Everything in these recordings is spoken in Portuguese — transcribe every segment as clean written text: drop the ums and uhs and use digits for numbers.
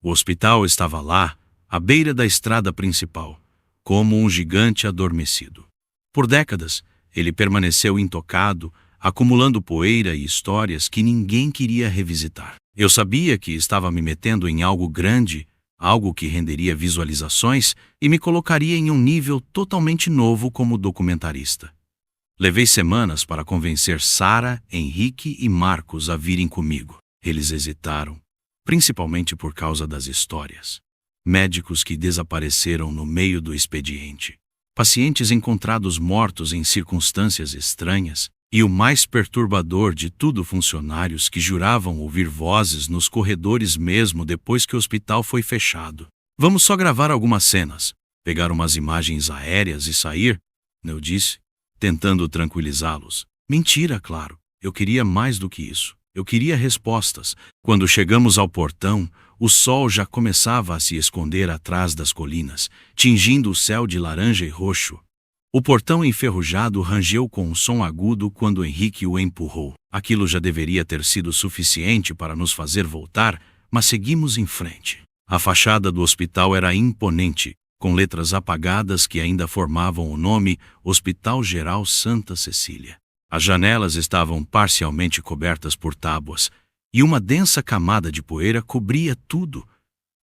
O hospital estava lá, à beira da estrada principal, como um gigante adormecido. Por décadas, ele permaneceu intocado, acumulando poeira e histórias que ninguém queria revisitar. Eu sabia que estava me metendo em algo grande, algo que renderia visualizações e me colocaria em um nível totalmente novo como documentarista. Levei semanas para convencer Sara, Henrique e Marcos a virem comigo. Eles hesitaram, principalmente por causa das histórias. Médicos que desapareceram no meio do expediente, pacientes encontrados mortos em circunstâncias estranhas, e o mais perturbador de tudo, funcionários que juravam ouvir vozes nos corredores mesmo depois que o hospital foi fechado. Vamos só gravar algumas cenas, pegar umas imagens aéreas e sair, eu disse, tentando tranquilizá-los. Mentira, claro. Eu queria mais do que isso. Eu queria respostas. Quando chegamos ao portão, o sol já começava a se esconder atrás das colinas, tingindo o céu de laranja e roxo. O portão enferrujado rangeu com um som agudo quando Henrique o empurrou. Aquilo já deveria ter sido suficiente para nos fazer voltar, mas seguimos em frente. A fachada do hospital era imponente, com letras apagadas que ainda formavam o nome Hospital Geral Santa Cecília. As janelas estavam parcialmente cobertas por tábuas, e uma densa camada de poeira cobria tudo.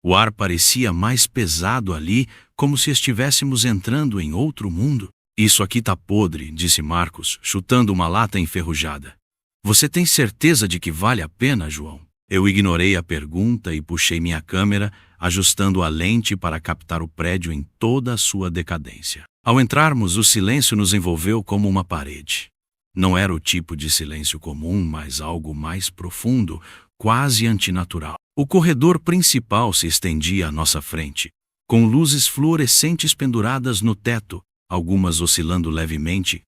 O ar parecia mais pesado ali, como se estivéssemos entrando em outro mundo. Isso aqui tá podre, disse Marcos, chutando uma lata enferrujada. Você tem certeza de que vale a pena, João? Eu ignorei a pergunta e puxei minha câmera, ajustando a lente para captar o prédio em toda a sua decadência. Ao entrarmos, o silêncio nos envolveu como uma parede. Não era o tipo de silêncio comum, mas algo mais profundo, quase antinatural. O corredor principal se estendia à nossa frente, com luzes fluorescentes penduradas no teto, algumas oscilando levemente,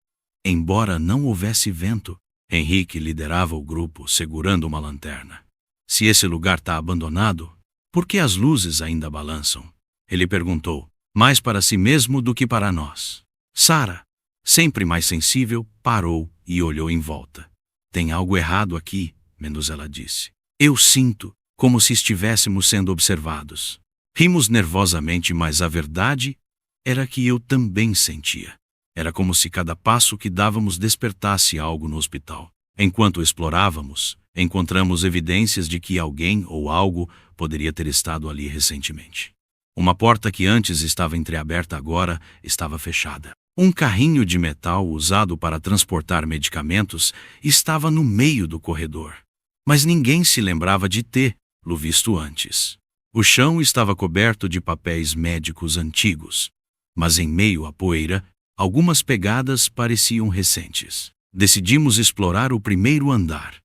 embora não houvesse vento. Henrique liderava o grupo, segurando uma lanterna. Se esse lugar está abandonado, por que as luzes ainda balançam? Ele perguntou, mais para si mesmo do que para nós. Sara, sempre mais sensível, parou e olhou em volta. Tem algo errado aqui, menos ela disse. Eu sinto, como se estivéssemos sendo observados. Rimos nervosamente, mas a verdade era que eu também sentia. Era como se cada passo que dávamos despertasse algo no hospital. Enquanto explorávamos, encontramos evidências de que alguém ou algo poderia ter estado ali recentemente. Uma porta que antes estava entreaberta agora estava fechada. Um carrinho de metal usado para transportar medicamentos estava no meio do corredor. Mas ninguém se lembrava de tê-lo visto antes. O chão estava coberto de papéis médicos antigos, mas em meio à poeira, algumas pegadas pareciam recentes. Decidimos explorar o primeiro andar.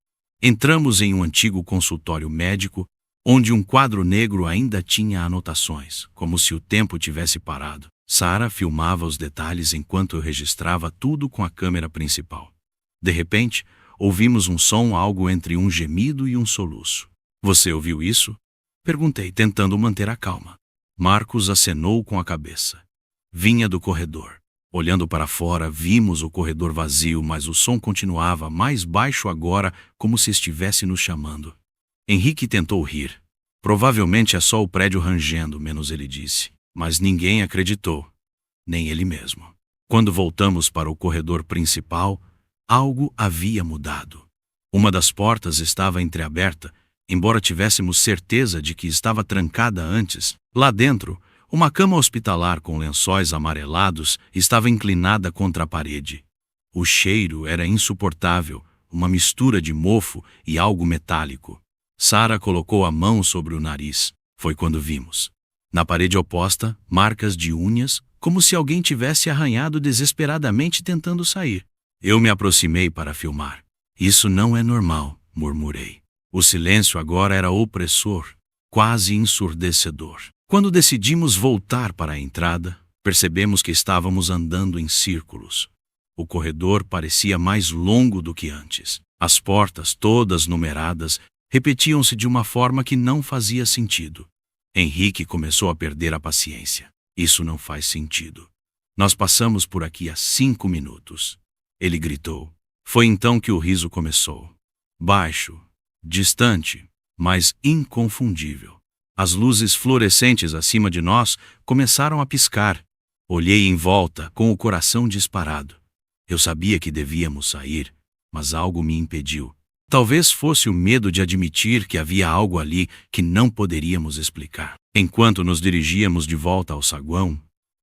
Entramos em um antigo consultório médico, onde um quadro negro ainda tinha anotações, como se o tempo tivesse parado. Sara filmava os detalhes enquanto eu registrava tudo com a câmera principal. De repente, ouvimos um som, algo entre um gemido e um soluço. Você ouviu isso? Perguntei, tentando manter a calma. Marcos acenou com a cabeça. Vinha do corredor. Olhando para fora, vimos o corredor vazio, mas o som continuava mais baixo agora, como se estivesse nos chamando. Henrique tentou rir. Provavelmente é só o prédio rangendo, menos ele disse. Mas ninguém acreditou, nem ele mesmo. Quando voltamos para o corredor principal, algo havia mudado. Uma das portas estava entreaberta, embora tivéssemos certeza de que estava trancada antes. Lá dentro, uma cama hospitalar com lençóis amarelados estava inclinada contra a parede. O cheiro era insuportável, uma mistura de mofo e algo metálico. Sara colocou a mão sobre o nariz. Foi quando vimos. Na parede oposta, marcas de unhas, como se alguém tivesse arranhado desesperadamente tentando sair. Eu me aproximei para filmar. Isso não é normal, murmurei. O silêncio agora era opressor, quase ensurdecedor. Quando decidimos voltar para a entrada, percebemos que estávamos andando em círculos. O corredor parecia mais longo do que antes. As portas, todas numeradas, repetiam-se de uma forma que não fazia sentido. Henrique começou a perder a paciência. Isso não faz sentido. Nós passamos por aqui há 5 minutos. Ele gritou. Foi então que o riso começou. Baixo, distante, mas inconfundível. As luzes fluorescentes acima de nós começaram a piscar. Olhei em volta, com o coração disparado. Eu sabia que devíamos sair, mas algo me impediu. Talvez fosse o medo de admitir que havia algo ali que não poderíamos explicar. Enquanto nos dirigíamos de volta ao saguão,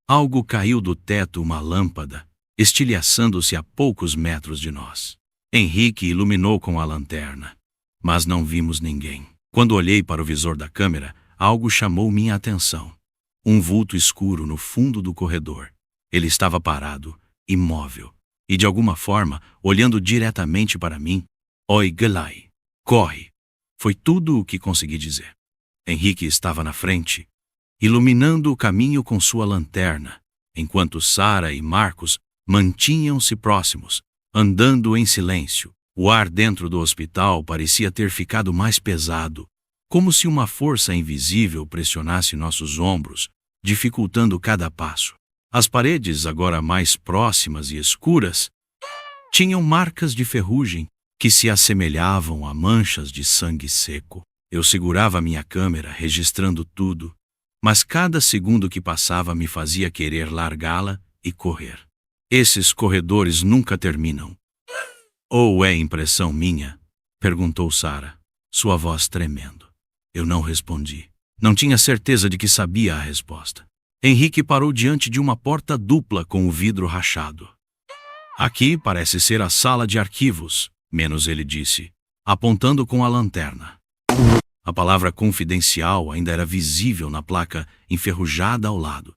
algo caiu do teto, uma lâmpada, estilhaçando-se a poucos metros de nós. Henrique iluminou com a lanterna, mas não vimos ninguém. Quando olhei para o visor da câmera, algo chamou minha atenção. Um vulto escuro no fundo do corredor. Ele estava parado, imóvel, e de alguma forma, olhando diretamente para mim. Oi, Galai, corre! Foi tudo o que consegui dizer. Henrique estava na frente, iluminando o caminho com sua lanterna, enquanto Sara e Marcos mantinham-se próximos, andando em silêncio. O ar dentro do hospital parecia ter ficado mais pesado, como se uma força invisível pressionasse nossos ombros, dificultando cada passo. As paredes, agora mais próximas e escuras, tinham marcas de ferrugem que se assemelhavam a manchas de sangue seco. Eu segurava minha câmera, registrando tudo, mas cada segundo que passava me fazia querer largá-la e correr. Esses corredores nunca terminam. Ou é impressão minha? Perguntou Sara, sua voz tremendo. Eu não respondi. Não tinha certeza de que sabia a resposta. Henrique parou diante de uma porta dupla com o vidro rachado. Aqui parece ser a sala de arquivos, menos ele disse, apontando com a lanterna. A palavra confidencial ainda era visível na placa enferrujada ao lado.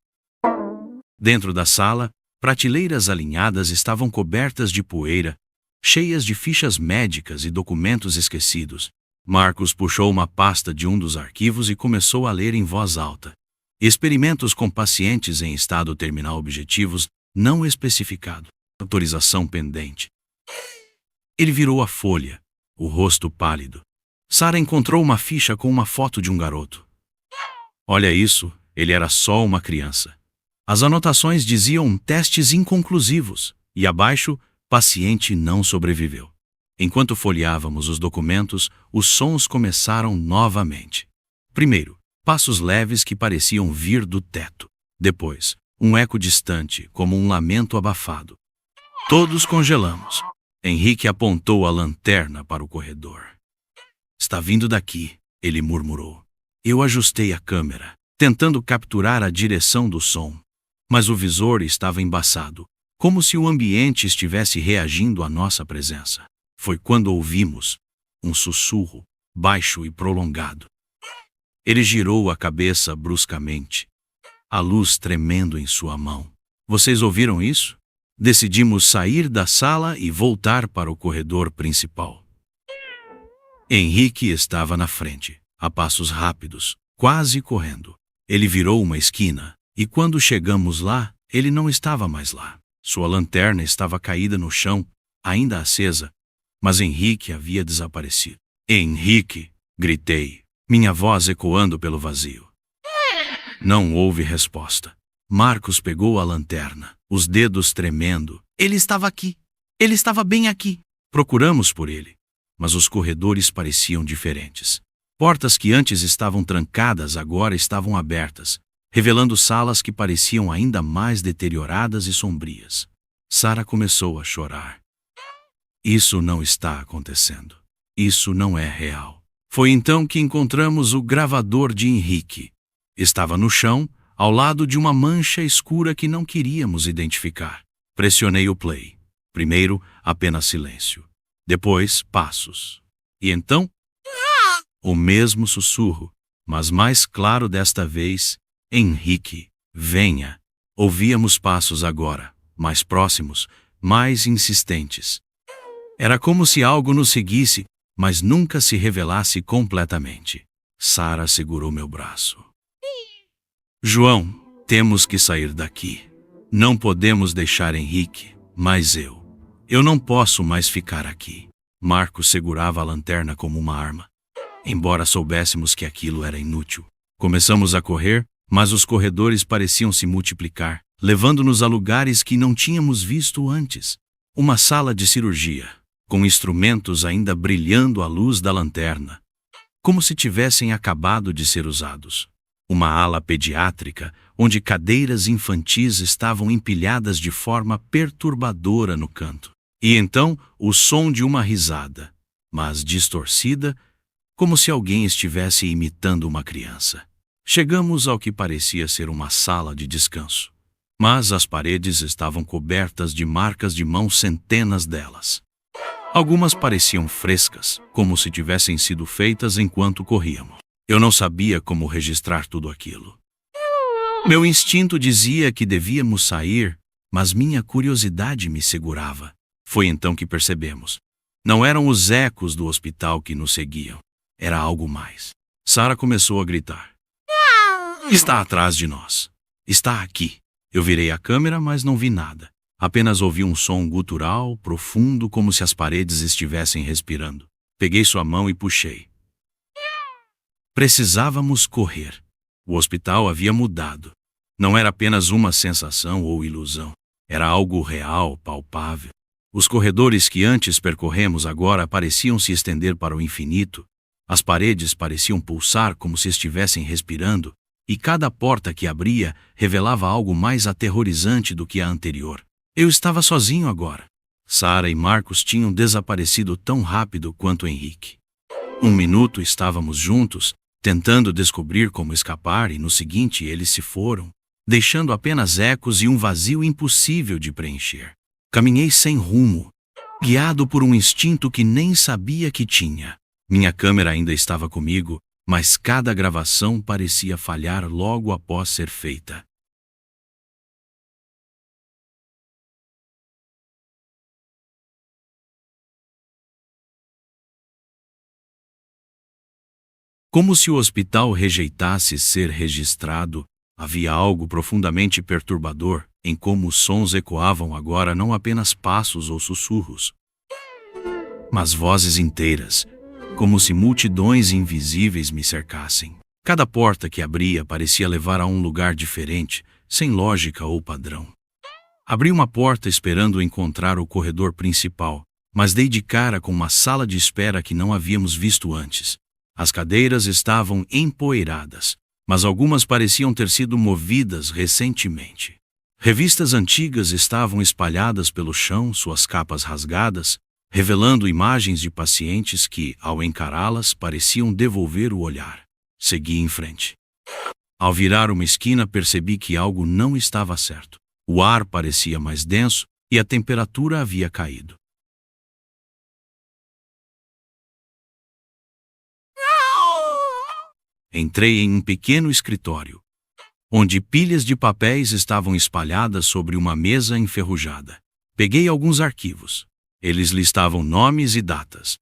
Dentro da sala, prateleiras alinhadas estavam cobertas de poeira, cheias de fichas médicas e documentos esquecidos. Marcos puxou uma pasta de um dos arquivos e começou a ler em voz alta. Experimentos com pacientes em estado terminal objetivos não especificado. Autorização pendente. Ele virou a folha, o rosto pálido. Sara encontrou uma ficha com uma foto de um garoto. Olha isso, ele era só uma criança. As anotações diziam testes inconclusivos e abaixo, paciente não sobreviveu. Enquanto folheávamos os documentos, os sons começaram novamente. Primeiro, passos leves que pareciam vir do teto. Depois, um eco distante, como um lamento abafado. Todos congelamos. Henrique apontou a lanterna para o corredor. Está vindo daqui, ele murmurou. Eu ajustei a câmera, tentando capturar a direção do som. Mas o visor estava embaçado, como se o ambiente estivesse reagindo à nossa presença. Foi quando ouvimos um sussurro, baixo e prolongado. Ele girou a cabeça bruscamente, a luz tremendo em sua mão. Vocês ouviram isso? Decidimos sair da sala e voltar para o corredor principal. Henrique estava na frente, a passos rápidos, quase correndo. Ele virou uma esquina, e quando chegamos lá, ele não estava mais lá. Sua lanterna estava caída no chão, ainda acesa, mas Henrique havia desaparecido. Henrique! Gritei, minha voz ecoando pelo vazio. Não houve resposta. Marcos pegou a lanterna, os dedos tremendo. Ele estava aqui. Ele estava bem aqui. Procuramos por ele, mas os corredores pareciam diferentes. Portas que antes estavam trancadas agora estavam abertas, revelando salas que pareciam ainda mais deterioradas e sombrias. Sara começou a chorar. Isso não está acontecendo. Isso não é real. Foi então que encontramos o gravador de Henrique. Estava no chão, ao lado de uma mancha escura que não queríamos identificar. Pressionei o play. Primeiro, apenas silêncio. Depois, passos. E então, o mesmo sussurro, mas mais claro desta vez. Henrique, venha. Ouvíamos passos agora, mais próximos, mais insistentes. Era como se algo nos seguisse, mas nunca se revelasse completamente. Sara segurou meu braço. João, temos que sair daqui. Não podemos deixar Henrique, mas eu não posso mais ficar aqui. Marcos segurava a lanterna como uma arma. Embora soubéssemos que aquilo era inútil. Começamos a correr, mas os corredores pareciam se multiplicar, levando-nos a lugares que não tínhamos visto antes. Uma sala de cirurgia, com instrumentos ainda brilhando à luz da lanterna. como se tivessem acabado de ser usados. Uma ala pediátrica, onde cadeiras infantis estavam empilhadas de forma perturbadora no canto. E então o som de uma risada, mas distorcida, como se alguém estivesse imitando uma criança. Chegamos ao que parecia ser uma sala de descanso, mas as paredes estavam cobertas de marcas de mão, centenas delas. Algumas pareciam frescas, como se tivessem sido feitas enquanto corríamos. Eu não sabia como registrar tudo aquilo. Meu instinto dizia que devíamos sair, mas minha curiosidade me segurava. Foi então que percebemos. Não eram os ecos do hospital que nos seguiam. Era algo mais. Sarah começou a gritar. Está atrás de nós. Está aqui. Eu virei a câmera, mas não vi nada. Apenas ouvi um som gutural, profundo, como se as paredes estivessem respirando. Peguei sua mão e puxei. Precisávamos correr. O hospital havia mudado. Não era apenas uma sensação ou ilusão. Era algo real, palpável. Os corredores que antes percorremos agora pareciam se estender para o infinito. As paredes pareciam pulsar como se estivessem respirando, e cada porta que abria revelava algo mais aterrorizante do que a anterior. Eu estava sozinho agora. Sarah e Marcos tinham desaparecido tão rápido quanto Henrique. Um minuto estávamos juntos, tentando descobrir como escapar, e no seguinte eles se foram, deixando apenas ecos e um vazio impossível de preencher. Caminhei sem rumo, guiado por um instinto que nem sabia que tinha. Minha câmera ainda estava comigo, mas cada gravação parecia falhar logo após ser feita. Como se o hospital rejeitasse ser registrado, havia algo profundamente perturbador em como os sons ecoavam agora, não apenas passos ou sussurros, mas vozes inteiras, como se multidões invisíveis me cercassem. Cada porta que abria parecia levar a um lugar diferente, sem lógica ou padrão. Abri uma porta esperando encontrar o corredor principal, mas dei de cara com uma sala de espera que não havíamos visto antes. As cadeiras estavam empoeiradas, mas algumas pareciam ter sido movidas recentemente. Revistas antigas estavam espalhadas pelo chão, suas capas rasgadas, revelando imagens de pacientes que, ao encará-las, pareciam devolver o olhar. Segui em frente. Ao virar uma esquina, percebi que algo não estava certo. O ar parecia mais denso e a temperatura havia caído. Entrei em um pequeno escritório, onde pilhas de papéis estavam espalhadas sobre uma mesa enferrujada. Peguei alguns arquivos. Eles listavam nomes e datas,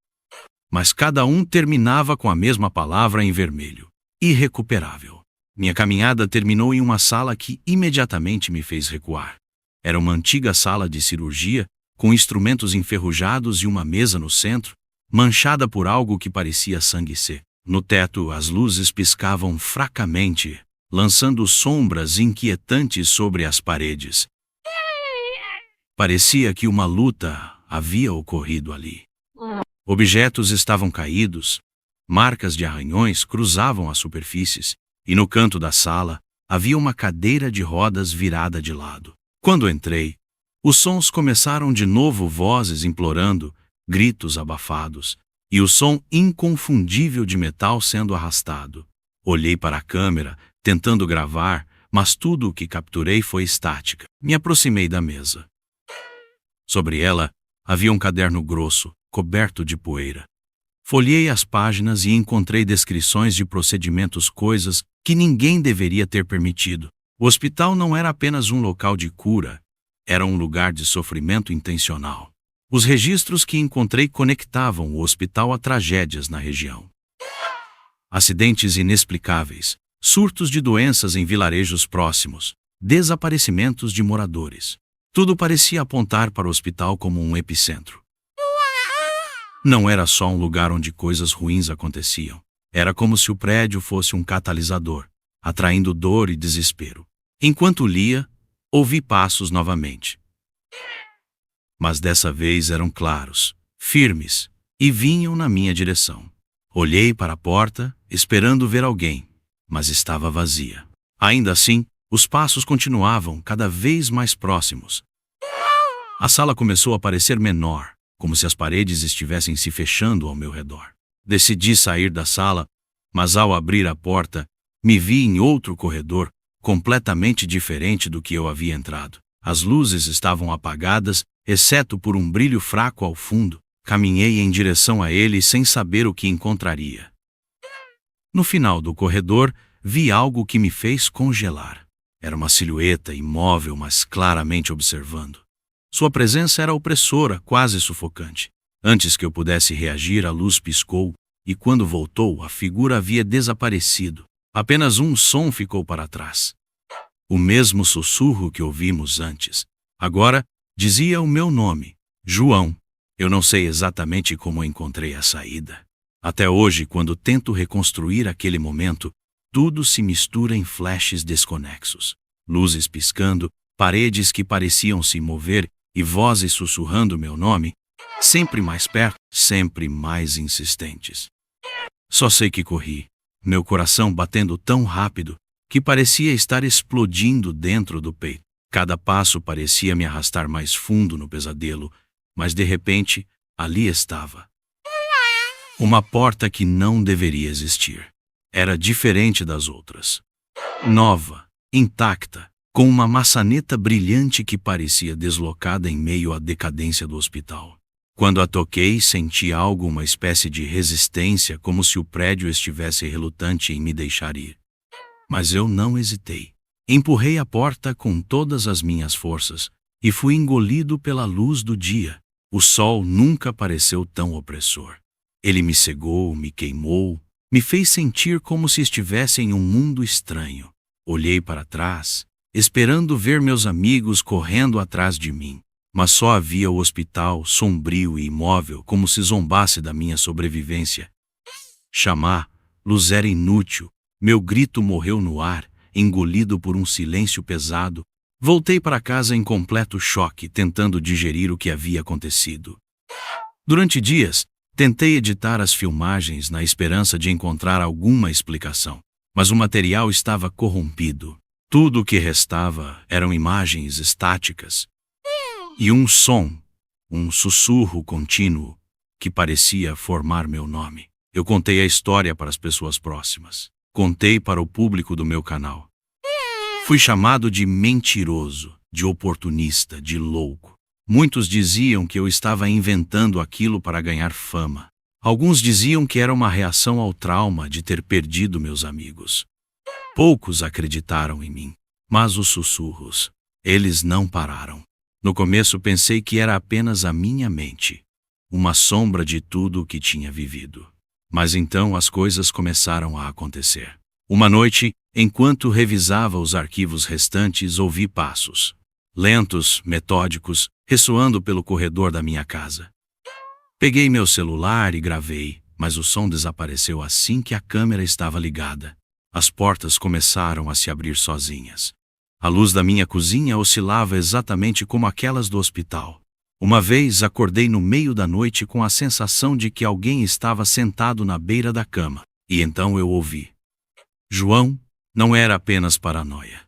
mas cada um terminava com a mesma palavra em vermelho: irrecuperável. Minha caminhada terminou em uma sala que imediatamente me fez recuar. Era uma antiga sala de cirurgia, com instrumentos enferrujados e uma mesa no centro, manchada por algo que parecia sangue seco. No teto, as luzes piscavam fracamente, lançando sombras inquietantes sobre as paredes. Parecia que uma luta havia ocorrido ali. Objetos estavam caídos, marcas de arranhões cruzavam as superfícies, e no canto da sala havia uma cadeira de rodas virada de lado. Quando entrei, os sons começaram de novo, vozes implorando, gritos abafados, e o som inconfundível de metal sendo arrastado. Olhei para a câmera, tentando gravar, mas tudo o que capturei foi estática. Me aproximei da mesa. Sobre ela havia um caderno grosso, coberto de poeira. Folheei as páginas e encontrei descrições de procedimentos, coisas que ninguém deveria ter permitido. O hospital não era apenas um local de cura, era um lugar de sofrimento intencional. Os registros que encontrei conectavam o hospital a tragédias na região. Acidentes inexplicáveis, surtos de doenças em vilarejos próximos, desaparecimentos de moradores. Tudo parecia apontar para o hospital como um epicentro. Não era só um lugar onde coisas ruins aconteciam. Era como se o prédio fosse um catalisador, atraindo dor e desespero. Enquanto lia, ouvi passos novamente. Mas dessa vez eram claros, firmes, e vinham na minha direção. Olhei para a porta, esperando ver alguém, mas estava vazia. Ainda assim, os passos continuavam cada vez mais próximos. A sala começou a parecer menor, como se as paredes estivessem se fechando ao meu redor. Decidi sair da sala, mas ao abrir a porta, me vi em outro corredor, completamente diferente do que eu havia entrado. As luzes estavam apagadas, exceto por um brilho fraco ao fundo. Caminhei em direção a ele sem saber o que encontraria. No final do corredor, vi algo que me fez congelar. Era uma silhueta imóvel, mas claramente observando. Sua presença era opressora, quase sufocante. Antes que eu pudesse reagir, a luz piscou, e quando voltou, a figura havia desaparecido. Apenas um som ficou para trás. O mesmo sussurro que ouvimos antes. Agora, dizia o meu nome, João. Eu não sei exatamente como encontrei a saída. Até hoje, quando tento reconstruir aquele momento, tudo se mistura em flashes desconexos. Luzes piscando, paredes que pareciam se mover e vozes sussurrando meu nome, sempre mais perto, sempre mais insistentes. Só sei que corri, meu coração batendo tão rápido que parecia estar explodindo dentro do peito. Cada passo parecia me arrastar mais fundo no pesadelo, mas de repente, ali estava. Uma porta que não deveria existir. Era diferente das outras. Nova, intacta, com uma maçaneta brilhante que parecia deslocada em meio à decadência do hospital. Quando a toquei, senti algo, uma espécie de resistência, como se o prédio estivesse relutante em me deixar ir. Mas eu não hesitei. Empurrei a porta com todas as minhas forças e fui engolido pela luz do dia. O sol nunca pareceu tão opressor. Ele me cegou, me queimou, me fez sentir como se estivesse em um mundo estranho. Olhei para trás, esperando ver meus amigos correndo atrás de mim, mas só havia o hospital, sombrio e imóvel, como se zombasse da minha sobrevivência. Chamar, luz era inútil, meu grito morreu no ar, engolido por um silêncio pesado. Voltei para casa em completo choque, tentando digerir o que havia acontecido. Durante dias, tentei editar as filmagens na esperança de encontrar alguma explicação, mas o material estava corrompido. Tudo o que restava eram imagens estáticas e um som, um sussurro contínuo que parecia formar meu nome. Eu contei a história para as pessoas próximas. Contei para o público do meu canal. Fui chamado de mentiroso, de oportunista, de louco. Muitos diziam que eu estava inventando aquilo para ganhar fama. Alguns diziam que era uma reação ao trauma de ter perdido meus amigos. Poucos acreditaram em mim, mas os sussurros, eles não pararam. No começo pensei que era apenas a minha mente, uma sombra de tudo o que tinha vivido. Mas então as coisas começaram a acontecer. Uma noite, enquanto revisava os arquivos restantes, ouvi passos, lentos, metódicos, ressoando pelo corredor da minha casa. Peguei meu celular e gravei, mas o som desapareceu assim que a câmera estava ligada. As portas começaram a se abrir sozinhas. A luz da minha cozinha oscilava exatamente como aquelas do hospital. Uma vez acordei no meio da noite com a sensação de que alguém estava sentado na beira da cama. E então eu ouvi. João, não era apenas paranoia.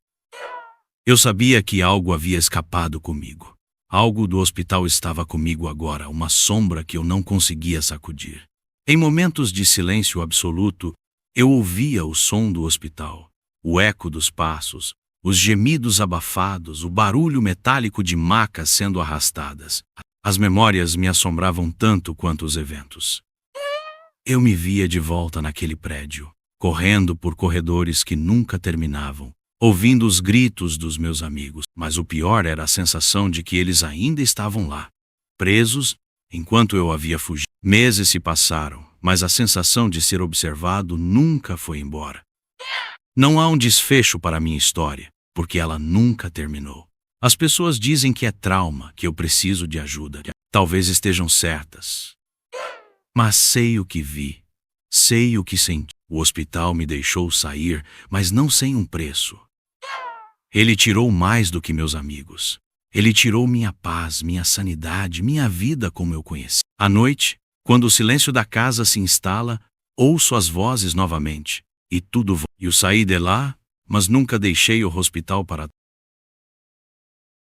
Eu sabia que algo havia escapado comigo. Algo do hospital estava comigo agora, uma sombra que eu não conseguia sacudir. Em momentos de silêncio absoluto, eu ouvia o som do hospital, o eco dos passos, os gemidos abafados, o barulho metálico de macas sendo arrastadas. As memórias me assombravam tanto quanto os eventos. Eu me via de volta naquele prédio, correndo por corredores que nunca terminavam, ouvindo os gritos dos meus amigos, mas o pior era a sensação de que eles ainda estavam lá, presos, enquanto eu havia fugido. Meses se passaram, mas a sensação de ser observado nunca foi embora. Não há um desfecho para minha história, porque ela nunca terminou. As pessoas dizem que é trauma, que eu preciso de ajuda. Talvez estejam certas. Mas sei o que vi, sei o que senti. O hospital me deixou sair, mas não sem um preço. Ele tirou mais do que meus amigos. Ele tirou minha paz, minha sanidade, minha vida como eu conheci. À noite, quando o silêncio da casa se instala, Ouço as vozes novamente, e tudo e eu saí de lá, mas nunca deixei o hospital para